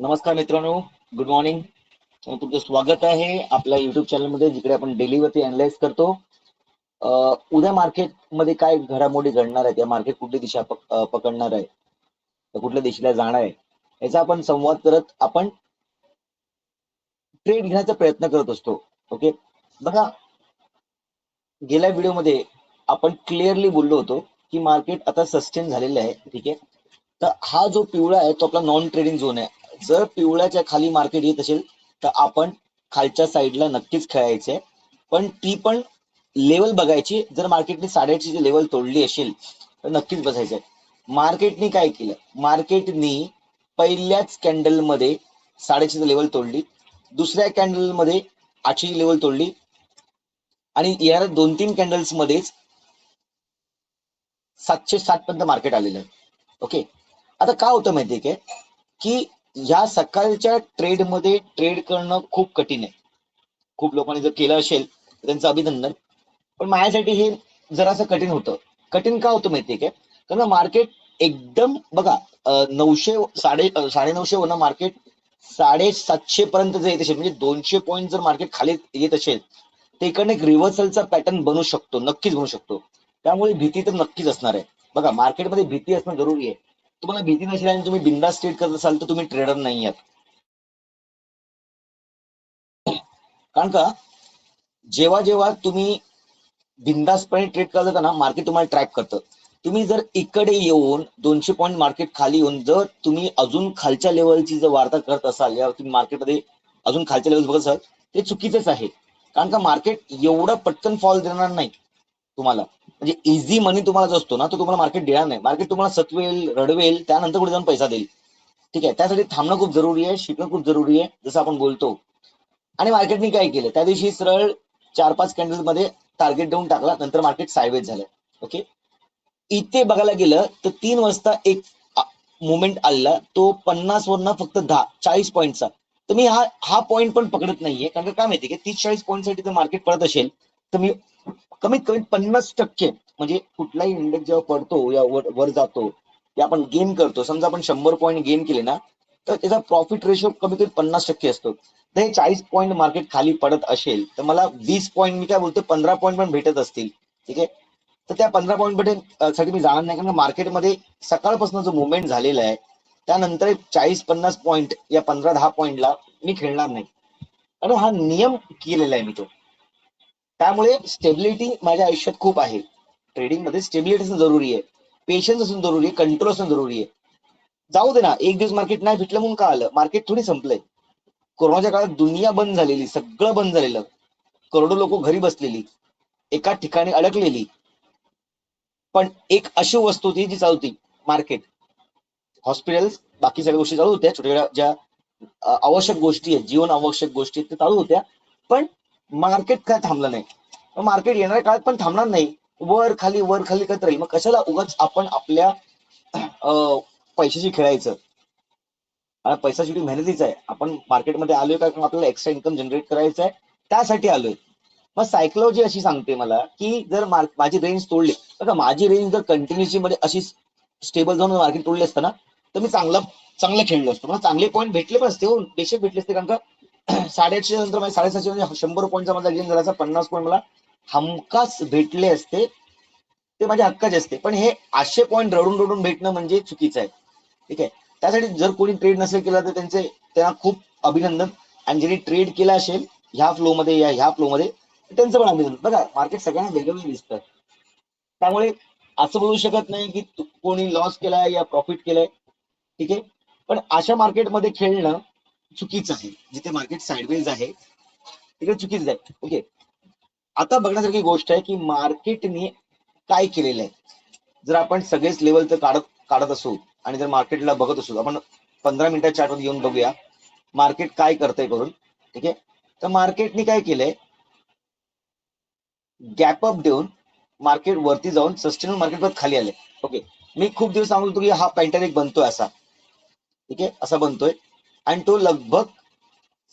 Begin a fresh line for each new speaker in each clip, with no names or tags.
नमस्कार मित्रांनो, good morning. तुमचं स्वागत आहे आपल्या युट्यूब चॅनलमध्ये, जिकडे आपण डेलीवरती अनालाइज करतो. उद्या मार्केटमध्ये काय घडामोडी घडणार आहेत, या मार्केट कुठली दिशा पकडणार आहे, तर कुठल्या दिशेला जाणार आहे, याचा आपण संवाद करत आपण ट्रेड घेण्याचा प्रयत्न करत असतो. ओके, बघा, गेल्या व्हिडिओमध्ये आपण क्लिअरली बोललो होतो की मार्केट आता सस्टेन झालेलं आहे. ठीक आहे, तर हा जो पिवळा आहे तो आपला नॉन ट्रेडिंग झोन आहे. जर पिवळ्याच्या खाली मार्केट येत असेल तर आपण खालच्या साईडला नक्कीच खेळायचंय, पण ती पण लेवल बघायची. जर मार्केटने 8.5ची लेवल तोडली असेल तर नक्कीच बसायचंय. मार्केटने काय केलं, मार्केटनी पहिल्याच कॅन्डल मध्ये 8.5ची लेवल तोडली, दुसऱ्या कॅन्डल मध्ये 800ची लेवल तोडली, आणि या 2-3 कॅन्डल्स मध्येच 760 पर्यंत मार्केट आलेलं आहे. ओके, आता काय होतं माहितीये काय, की या सकाळच्या ट्रेडमध्ये ट्रेड करणं खूप कठीण आहे. खूप लोकांनी जर केलं असेल तर त्यांचं अभिनंदन, पण माझ्यासाठी हे जरासं कठीण होतं. कठीण का होतं माहितीये काय, कारण मार्केट एकदम बघा, 900 950 होणं मार्केट 750 पर्यंत जर येत असेल, म्हणजे 200 पॉईंट जर मार्केट खाली येत असेल तर इकडनं एक रिव्हर्सलचा पॅटर्न बनू शकतो, नक्कीच बनू शकतो. त्यामुळे भीती तर नक्कीच असणार आहे. बघा, मार्केटमध्ये भीती असणं जरुरी आहे. तुम्हाला भीती नसेल आणि तुम्ही बिंदास ट्रेड करत असाल तर तुम्ही ट्रेडर नाही आहात. कारण का, जेव्हा जेव्हा तुम्ही बिंदासपणे ट्रेड करत जाता ना, मार्केट तुम्हाला ट्रॅक करतं. तुम्ही जर इकडे येऊन 200 पॉईंट मार्केट खाली येऊन जर तुम्ही अजून खालच्या लेवलची जर वार्ता करत असाल, या तुम्ही मार्केटमध्ये अजून खालच्या लेवल बघत असाल, ते चुकीचंच आहे. कारण का मार्केट एवढं पटकन फॉल देणार नाही तुम्हाला. म्हणजे इझी मनी तुम्हाला जो असतो ना, तो तुम्हाला मार्केट देणार नाही. मार्केट तुम्हाला सतवेल, रडवेल, त्यानंतर कुठे जाऊन पैसा देईल. ठीक आहे, त्यासाठी थांबणं खूप जरुरी आहे, शिकणं खूप जरुरी आहे, जसं आपण बोलतो. आणि मार्केटने काय केलं, त्या दिवशी सरळ 4-5 कॅन्डल मध्ये टार्गेट देऊन टाकला, नंतर मार्केट सायवेज झालं. ओके, इथे बघायला गेलं तर 3 वाजता एक मुवमेंट आलेला, तो 50 वरनं फक्त 10-40 पॉईंटचा. तर मी हा हा पॉईंट पण पकडत नाहीये, कारण का काय माहितीये की 30-40 पॉईंट साठी जर मार्केट पडत असेल तर मी कमीत कमी 50%, म्हणजे कुठलाही इंडेक्स जेव्हा पडतो या वर जातो, या आपण गेन करतो, समजा आपण 100 पॉईंट गेन केले ना, तर त्याचा प्रॉफिट रेशो कमी कमी 50% असतो. तर हे 40 पॉईंट मार्केट खाली पडत असेल तर मला 20 पॉईंट, मी काय बोलतो 15 पॉईंट पण भेटत असतील. ठीक आहे, तर त्या 15 पॉईंट साठी मी जाणार नाही, कारण मार्केटमध्ये सकाळपासून जो मुवमेंट झालेला आहे त्यानंतर 40-50 पॉईंट या 15-10 पॉईंटला मी खेळणार नाही, कारण हा नियम केलेला आहे मी तो. त्यामुळे स्टेबिलिटी माझ्या आयुष्यात खूप आहे. ट्रेडिंग मध्ये स्टेबिलिटी असणं जरुरी आहे, पेशन्स असणं जरुरी आहे, कंट्रोल असणं जरुरी आहे. जाऊ दे ना, एक दिवस मार्केट नाही भेटलं म्हणून का आलं, मार्केट थोडी संपलंय. कोरोनाच्या काळात दुनिया बंद झालेली, सगळं बंद झालेलं, करोडो लोक घरी बसलेली, एका ठिकाणी अडकलेली. पण एक अशी वस्तू होती जी चालती, मार्केट, हॉस्पिटल्स, बाकी सगळ्या गोष्टी चालू होत्या. छोट्या ज्या आवश्यक गोष्टी आहेत, जीवन आवश्यक गोष्टी आहेत, ते चालू होत्या. पण मार्केट काय थांबलं नाही. मार्केट येणाऱ्या काळात पण थांबणार नाही, वर खाली करत राहील. मग कशाला उगाच आपण आपल्या पैशाशी खेळायचं. पैसा शेवटी मेहनतीचा आहे. आपण मार्केटमध्ये आलोय का, आपल्याला एक्स्ट्रा इन्कम जनरेट करायचं आहे, त्यासाठी आलोय. मग सायकोलॉजी अशी सांगते मला की जर माझी रेंज तोडली, बघा माझी रेंज जर कंटिन्युअसली मध्ये अशी स्टेबल जाऊन मार्केट तोडली असतं ना, तर मी चांगलं खेळलो असतो. मला चांगले पॉईंट भेटले पण असते, बेशक भेटले असते. कारण का 850 नंतर माझे 750, म्हणजे 100 पॉईंटचा माझा गेम झाला, 50 पॉईंट मला हमखास भेटले असते, ते माझ्या हक्काचे असते. पण हे 800 पॉईंट रडून रडून भेटणं म्हणजे चुकीचं आहे. ठीक आहे, त्यासाठी जर कोणी ट्रेड नसेल केला तर त्यांना खूप अभिनंदन, आणि ज्यांनी ट्रेड केला असेल ह्या फ्लो मध्ये या ह्या फ्लो मध्ये, त्यांचं पण अभिनंदन. बघा, मार्केट सगळ्यांना वेगवेगळं दिसतं, त्यामुळे असं बोलू शकत नाही की कोणी लॉस केलाय या प्रॉफिट केलंय. ठीक आहे, पण अशा मार्केटमध्ये खेळणं चुकीचं आहे, जिथे मार्केट साईडवेज आहे तिकडे चुकीचं आहे. ओके, आता बघण्यासारखी गोष्ट आहे की मार्केटने काय केलेलं आहे. जर आपण सगळेच लेवल तर काढत असू आणि जर मार्केटला बघत असू, आपण 15 मिनिटाच्या चार्टवर येऊन बघूया मार्केट काय करतंय करून. ठीक आहे, तर मार्केटने काय केलंय, गॅप अप देऊन मार्केट वरती जाऊन सस्टेन मार्केट परत खाली आले. ओके, मी खूप दिवस सांगतो की हा पॅटर्न एक बनतोय असा. ठीक आहे, असा बनतोय, आणि तो लगभग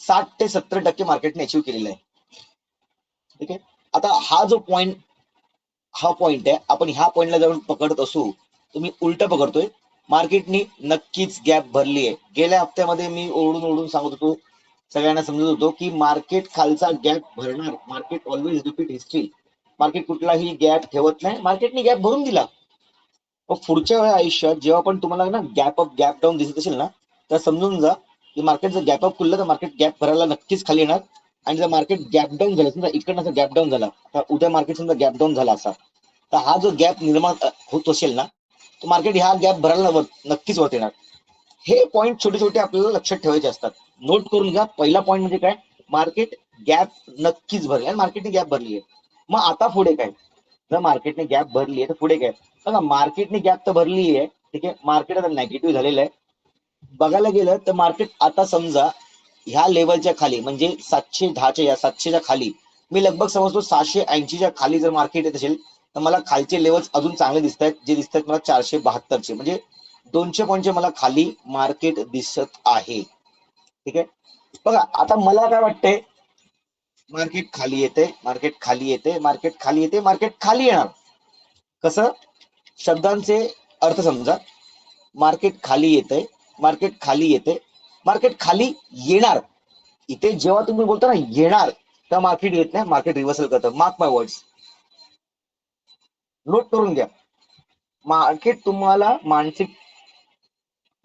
60 ते 70% मार्केटने अचीव्ह केलेला आहे. ठीक आहे, आता हा पॉइंट आहे, आपण ह्या पॉइंटला जाऊन पकडत असू तर मी उलट पकडतोय. मार्केटनी नक्कीच गॅप भरली आहे. गेल्या हप्त्यामध्ये मी ओरडून ओरडून सांगत होतो, सगळ्यांना समजत होतो की मार्केट खालचा गॅप भरणार. Market always repeat history. Market कुठलाही गॅप ठेवत नाही. मार्केटने गॅप भरून दिला. पुढच्या वेळी आयुष्यात जेव्हा पण तुम्हाला ना गॅप अप गॅप डाऊन दिसत असेल ना, तर समजून जा की मार्केट जर गॅप अप खुललं तर मार्केट गॅप भरायला नक्कीच खाली येणार. आणि जर मार्केट गॅप डाऊन झालं, समजा इकडनं गॅप डाऊन झाला, तर उद्या मार्केट समजा गॅप डाऊन झाला असा, तर हा जो गॅप निर्माण होत असेल ना, तर मार्केट ह्या गॅप भरायला नक्कीच वरत येणार. हे पॉईंट छोटे छोटे आपल्याला लक्षात ठेवायचे असतात. नोट करून घ्या. पहिला पॉईंट म्हणजे काय, मार्केट गॅप नक्कीच भरली आणि मार्केटने गॅप भरली आहे. मग आता पुढे काय, जर मार्केटने गॅप भरली आहे तर पुढे काय बघा. मार्केटने गॅप तर भरली आहे, ठीक आहे. मार्केट आता नेगेटिव्ह झालेलं आहे. बघायला गेलं तर मार्केट आता समजा ह्या लेवलच्या खाली म्हणजे 710च्या या 700च्या खाली, मी लगभग समजतो 780च्या खाली जर मार्केट येत असेल तर मला खालचे लेवल्स अजून चांगले दिसत आहेत, जे दिसत आहेत मला 472चे, म्हणजे 200 पॉईंटचे मला खाली मार्केट दिसत आहे, ठीक आहे. बघा आता मला काय वाटतंय, मार्केट खाली येते, मार्केट खाली येते, मार्केट खाली येते, मार्केट खाली येणार. कसं, शब्दांचे अर्थ समजा. मार्केट खाली येते, मार्केट खाली येते, मार्केट खाली येणार. इथे जेव्हा तुम्ही बोलता ना येणार, तर मार्केट येत नाही, मार्केट रिव्हर्सल करतं. मार्क माय वर्ड्स, नोट करून घ्या. मार्केट तुम्हाला मानसिक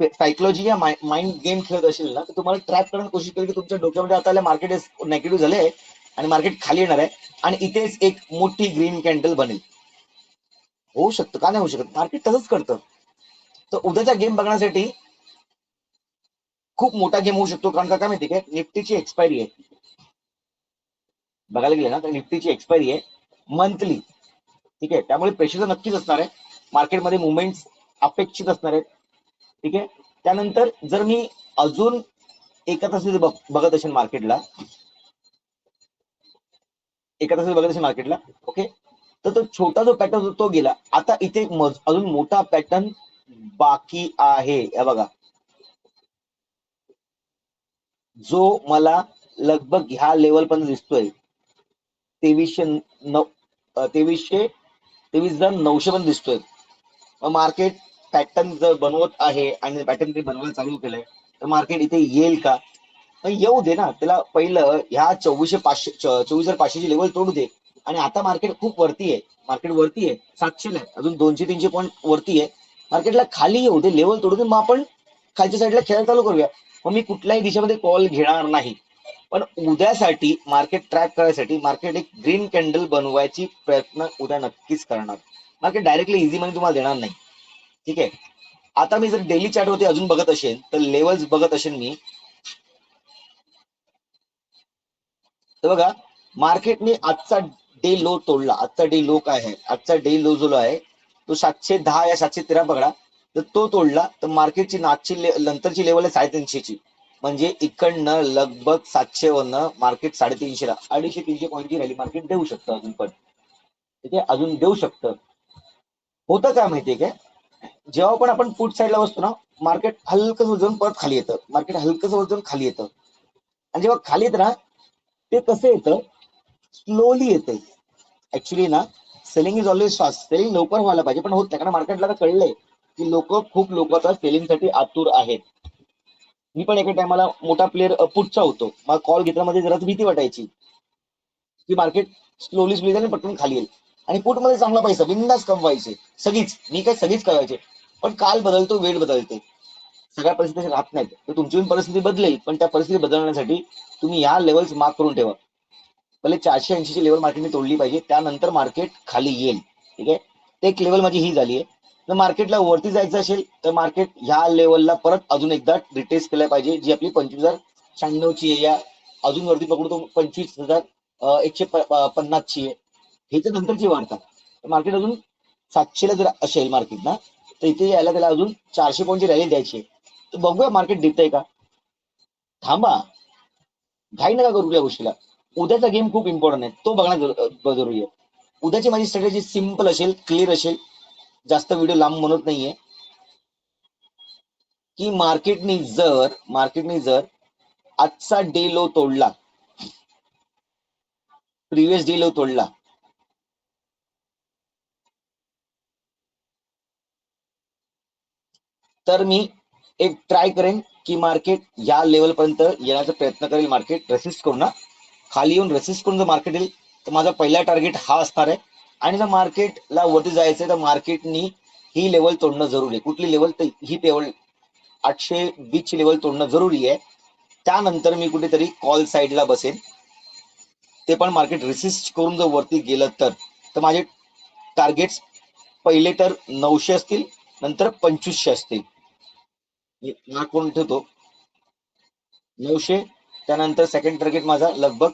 सायकोलॉजी या माइंड गेम खेळत असेल ना, तर तुम्हाला ट्रॅप करण्याची कोशिश केली की तुमच्या डोक्यामध्ये आता मार्केट नेगेटिव्ह झाले आणि मार्केट खाली येणार आहे आणि इथेच एक मोठी ग्रीन कॅन्डल बनेल. होऊ शकतं, का नाही होऊ शकत, मार्केट तसंच करतं. तर उद्याचा गेम बघण्यासाठी खूप मोठा गेम होऊ शकतो. कारण का काय माहिती काय, निफ्टीची एक्सपायरी आहे. बघायला गेले ना तर निफ्टीची एक्सपायरी आहे मंथली, ठीक आहे. त्यामुळे प्रेशर तर नक्कीच असणार आहे. मार्केटमध्ये मुवमेंट अपेक्षित असणार आहेत, ठीक आहे. त्यानंतर जर मी अजून एका तासाचे बघत असेल मार्केटला, एका तासाचे बघत असेल मार्केटला, ओके, तर तो छोटा जो पॅटर्न तो गेला. आता इथे अजून मोठा पॅटर्न बाकी आहे. हे बघा, जो मला लगभग ह्या लेवल पण दिसतोय 2309, 23,900 पण दिसतोय. मार्केट पॅटर्न जर बनवत आहे आणि पॅटर्न ते बनवायला चालू केलंय, तर मार्केट इथे येईल का, येऊ दे ना. त्याला पहिलं ह्या 24,500ची लेवल तोडू दे. आणि आता मार्केट खूप वरती आहे, मार्केट वरती आहे, 700 आहे, अजून 200-300 पॉईंट वरती आहे. मार्केटला खाली येऊ दे, लेवल तोडू दे, मग आपण खालच्या साईडला खेळायला चालू करूया. मग मी कुठल्याही दिशेमध्ये कॉल घेणार नाही. पण उद्यासाठी मार्केट ट्रॅक करायसाठी मार्केट एक ग्रीन कॅन्डल बनवायची प्रयत्न उद्या नक्कीच करणार. मार्केट डायरेक्टली इझी मनी तुम्हाला देणार नाही, ठीक आहे. आता मी जर डेली चार्ट होते अजून बघत असेल तर लेवल्स बघत असेल मी, तर बघा मार्केटने आजचा डे लो तोडला. आजचा डे लो काय आहे, आजचा डे लो जो आहे तो 710 या 713 पकडा, तर तो तोडला तर मार्केटची नंतरची लेवल आहे 350ची. म्हणजे इकडनं लगभग 700 वरनं मार्केट 350ला 250-300 पॉईंटची रॅली मार्केट देऊ शकतं अजून पण, ठीक आहे, अजून देऊ शकतं. होतं काय माहितीये काय, जेव्हा पण आपण पुट साईडला बसतो ना, मार्केट हलकं वजन परत खाली येतं, मार्केट हलकं वजन खाली येतं. आणि जेव्हा खाली येतं ना, ते कसं येतं, स्लोली येते. ऍक्च्युली ना, selling is always fast. Selling लवकर व्हायला पाहिजे, पण होत नाही. कारण मार्केटला कळलंय की खूप लोक आता सेलिंगसाठी आतुर आहेत. मी पण एका टायमाला मोठा प्लेअर पुटचा होतो. मला कॉल घेतल्यामध्ये जरा भीती वाटायची की मार्केट स्लोली स्लोली पटकन खाली येईल. आणि पुटमध्ये चांगला पैसा बिंदास कमवायचे सगळीच, मी काय सगळीच करायचे. पण काल बदलतो, वेळ बदलते, सगळ्या परिस्थिती राहत नाहीत. तर तुमची पण परिस्थिती बदलेल, पण त्या परिस्थिती बदलण्यासाठी तुम्ही या लेवल्स मार्क करून ठेवा. पहिले 480ची लेवल मार्केटने तोडली पाहिजे, त्यानंतर मार्केट खाली येईल, ठीक आहे. ते एक लेवल माझी ही झाली आहे. तर मार्केटला वरती जायचं असेल तर मार्केट ह्या लेवलला परत अजून एकदा रिटेस्ट केल्या पाहिजे, जी आपली 25,096 आहे, या अजून वरती पकडू तो 25,150ची आहे. हे तर नंतरची वाढतात. मार्केट अजून 700ला जर असेल मार्केट ना, तर इथे यायला त्याला अजून 400 पॉईंटची रॅली द्यायची आहे. तर बघूया मार्केट देतंय का. थांबा, घाई नका करू या गोष्टीला. उद्याचा गेम खूप इम्पॉर्टंट आहे, तो बघणं जरुरी आहे. उद्याची माझी स्ट्रॅटेजी सिंपल असेल, क्लिअर असेल, जास्त व्हिडिओ लांब म्हणत नाहीये, की मार्केटने जर आजचा डे लो तोडला, प्रिव्हियस डे लो तोडला, तर मी एक ट्राय करेन की मार्केट या लेवल पर्यंत येण्याचा प्रयत्न करेल, मार्केट रेसिस्ट करून ना, खाली येऊन रेसिस्ट करून जर मार्केट येईल तर माझा पहिला टार्गेट हा असणार आहे. आणि जर मार्केटला वरती जायचंय तर मार्केटनी ही लेवल तोडणं जरुरी आहे. कुठली लेवल? तर ही लेवल 820 ची लेवल तोडणं जरुरी आहे. त्यानंतर मी कुठेतरी कॉल साईडला बसेन. ते पण मार्केट रेसिस्ट करून जर वरती गेलं तर माझे टार्गेट्स पहिले तर 900 असतील, नंतर 2500 असतील. मार्क करून ठेवतो 900. त्यानंतर सेकंड टार्गेट माझा लगभग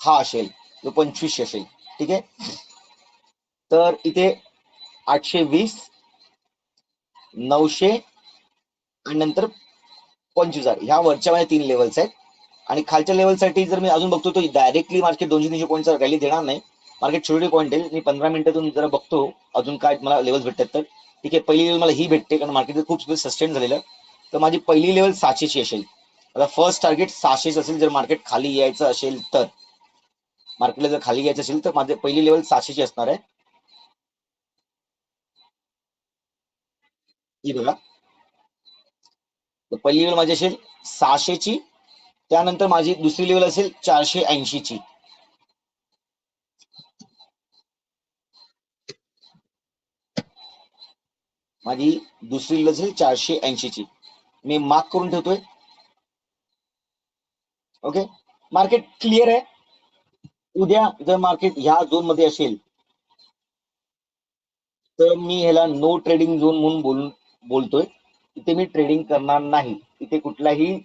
हा असेल, जो 2500 असेल. ठीक आहे. तर इथे 820, 900 आणि नंतर 25,000 ह्या वरच्या माझ्या 3 लेवल्स आहेत. आणि खालच्या लेवलसाठी जर मी अजून बघतो तो डायरेक्टली मार्केट 200-300 पॉईंटचा रॅली देणार नाही. मार्केट छोटे पॉईंट आहे. मी 15 मिनिटातून जरा बघतो अजून काय मला लेवल्स भेटतात तर. ठीक आहे. पहिली लेवल मला ही भेटते कारण मार्केट खूप सस्टेन झालेलं. तर माझी पहिली लेवल 600 ची असेल. आता फर्स्ट टार्गेट 600 असेल. जर मार्केट खाली यायचं असेल तर, मार्केटला जर खाली यायचं असेल तर माझे पहिली लेवल 600 ची असणार आहे. ही बघा, तर पहिली लेवल माझी असेल 600 ची. त्यानंतर माझी दुसरी लेवल असेल 480 ची. माझी दुसरी लेवल असेल 480 ची. मी मार्क करून ठेवतोय. ओके. मार्केट क्लिअर आहे. उद्या जर मार्केट ह्या झोन मध्ये असेल तर मी ह्याला नो ट्रेडिंग झोन म्हणून बोलतोय. इथे मी ट्रेडिंग करणार नाही. इथे कुठलाही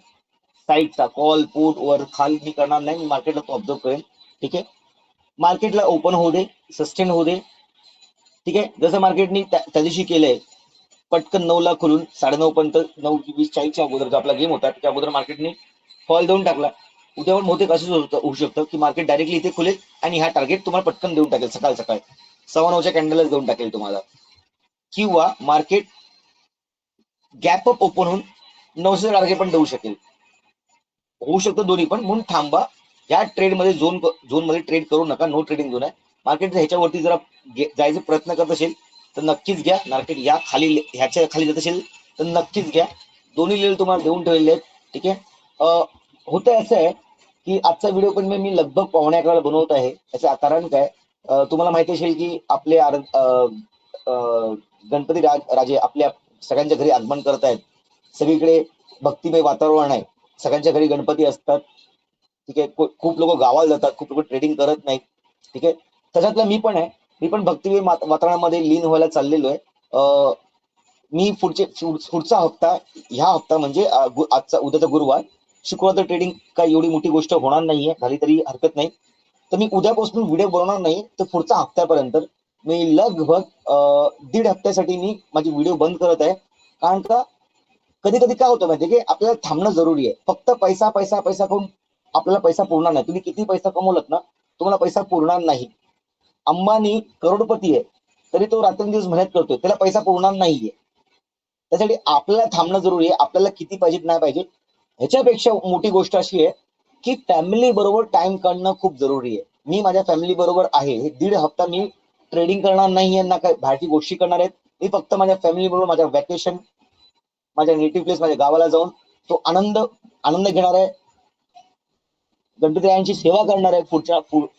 साईडचा कॉल पुट वर खाली मी करणार नाही. मी मार्केटला ऑब्झर्व करेन. ठीक आहे. मार्केटला ओपन होऊ दे, सस्टेन होऊ दे. ठीक आहे. जसं मार्केटनी त्या दिवशी केलंय, पटकन 9 ला खोलून 9:30 पर्यंत 9:20-40च्या अगोदरचा आपला गेम होता, त्या अगोदर मार्केटने फॉल देऊन टाकला. उद्या पण बहुतेक असंच होऊ शकतं की मार्केट डायरेक्टली इथे खुलेल आणि हा टार्गेट तुम्हाला पटकन देऊन टाकेल. सकाळ 9:15 कॅन्डलच देऊन टाकेल तुम्हाला. किंवा मार्केट गॅप अप ओपन होऊन 900 टार्गेट पण देऊ शकेल. होऊ शकतं दोन्ही पण. म्हणून थांबा. या ट्रेडमध्ये झोन मध्ये ट्रेड करू नका. नो ट्रेडिंग झोन आहे. मार्केट जर ह्याच्यावरती जरा जायचा प्रयत्न करत असेल तर नक्कीच घ्या. मार्केट या खाली ह्याच्या खाली जात असेल तर नक्कीच घ्या. दोन्ही लेवल तुम्हाला देऊन ठेवलेले आहेत. ठीक आहे. होतं असं आहे की आजचा व्हिडिओ पण मी लगभग 11:15 बनवत आहे. याचं कारण काय, तुम्हाला माहिती असेल की आपले गणपती राजे आपल्या सगळ्यांच्या घरी आगमन करत आहेत. सगळीकडे भक्तिमय वातावरण आहे. सगळ्यांच्या घरी गणपती असतात. ठीक आहे. खूप लोक गावाला जातात, खूप लोक ट्रेडिंग करत नाहीत. ठीक आहे. त्याच्यातला मी पण आहे. मी पण भक्तिमय वातावरणामध्ये लीन व्हायला चाललेलो आहे. मी पुढचा हप्ता, ह्या हप्ता म्हणजे आजचा उद्याचा गुरुवार, शुक्रवार ट्रेडिंग काही एवढी मोठी गोष्ट होणार नाहीये, झाली तरी हरकत नाही. तर मी उद्यापासून व्हिडिओ बनवणार नाही. तर पुढच्या हप्त्यापर्यंत मी लगभग 1.5 हप्त्यासाठी मी माझी व्हिडिओ बंद करत आहे. कारण का कधी कधी काय होतं माहितीये की आपल्याला थांबणं जरुरी आहे. फक्त पैसा पैसा पैसा करून आपल्याला पैसा पुरणार नाही. तुम्ही किती पैसा कमवलात ना, तुम्हाला पैसा पुरणार नाही. अंबानी करोडपती आहे तरी तो रात्रंदिवस मेहनत करतोय, त्याला पैसा पुरणार नाहीये. त्यासाठी आपल्याला थांबणं जरुरी आहे. आपल्याला किती पाहिजे नाही पाहिजे ह्याच्यापेक्षा मोठी गोष्ट अशी आहे की फॅमिली बरोबर टाइम काढणं खूप जरुरी आहे. मी माझ्या फॅमिली बरोबर आहे. हे 1.5 हप्ता मी ट्रेडिंग करणार नाहीये ना काय बाहेरची गोष्टी करणार आहेत. मी फक्त माझ्या फॅमिली बरोबर माझ्या व्हॅकेशन, माझ्या नेटिव्ह प्लेस, माझ्या गावाला जाऊन तो आनंद घेणार आहे. गणपतीरायांची सेवा करणार आहे.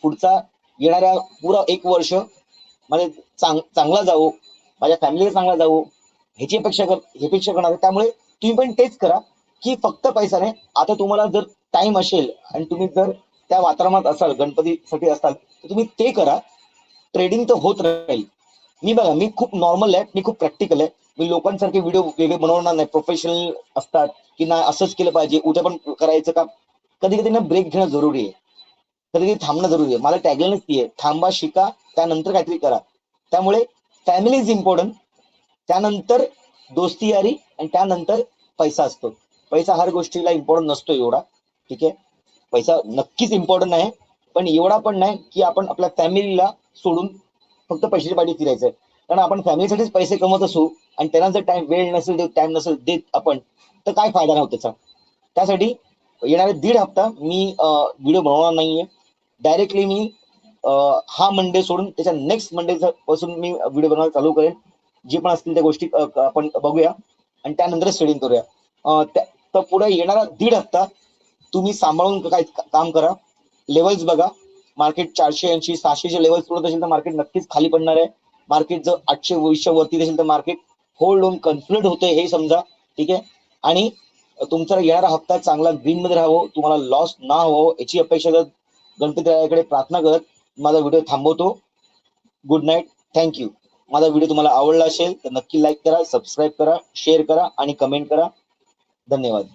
पुढचा येणाऱ्या पुरा 1 वर्ष म्हणजे चांगला जाऊ, माझ्या फॅमिलीला चांगला जाऊ ह्याची अपेक्षा करणार आहे. त्यामुळे तुम्ही पण तेच करा की फक्त पैसा नाही. आता तुम्हाला जर टाइम असेल आणि तुम्ही जर त्या वातावरणात असाल, गणपतीसाठी असाल, तर तुम्ही ते करा. ट्रेडिंग तर होत राहील. मी बघा, मी खूप नॉर्मल आहे, मी खूप प्रॅक्टिकल आहे. मी लोकांसारखे व्हिडिओ वेगळे बनवणार नाही. प्रोफेशनल असतात की नाही असंच केलं पाहिजे, उद्या पण करायचं का. कधी कधी ना ब्रेक घेणं जरुरी आहे. कधी कधी थांबणं जरुरी आहे. मला टॅगलाईनच ती आहे, थांबा, शिका, त्यानंतर काहीतरी करा. त्यामुळे फॅमिली इज इम्पॉर्टंट, त्यानंतर दोस्ती यारी आणि त्यानंतर पैसा असतो. पैसा हर गोष्टीला इम्पॉर्टंट नसतो एवढा. ठीक आहे. पैसा नक्कीच इम्पॉर्टंट आहे, पण एवढा पण नाही की आपण आपल्या फॅमिलीला सोडून फक्त पैशाची पाठी फिरायचंय. कारण आपण फॅमिलीसाठीच पैसे कमवत असू आणि त्यांना जर वेळ नसेल देत, टाइम नसेल देत आपण, तर काय फायदा नव्हता त्याचा. त्यासाठी येणारे 1.5 हप्ता मी व्हिडिओ बनवणार नाहीये. डायरेक्टली मी हा मंडे सोडून त्याच्या नेक्स्ट मंडे पासून मी व्हिडिओ बनवायला चालू करेन. जे पण असतील त्या गोष्टी आपण बघूया आणि त्यानंतर ट्रेडिंग करूया. तर पुढे येणारा 1.5 हप्ता तुम्ही सांभाळून काय काम करा. लेवल्स बघा. मार्केट 480 600 लेवल्स तोडत असेल तर मार्केट नक्कीच खाली पडणार आहे. मार्केट जर 800 20 वरती असेल तर मार्केट होल्ड होऊन कन्फ्लुएट होते हे समजा. ठीक आहे. आणि तुमचा येणारा हप्ता चांगला ग्रीन मध्ये राहावं, तुम्हाला लॉस ना हो याची अपेक्षा करत गणपतीकडे प्रार्थना करत माझा व्हिडिओ थांबवतो. Good night. थँक्यू. माझा व्हिडिओ तुम्हाला आवडला असेल तर नक्की लाईक करा, सबस्क्राईब करा, शेअर करा आणि कमेंट करा. धन्यवाद.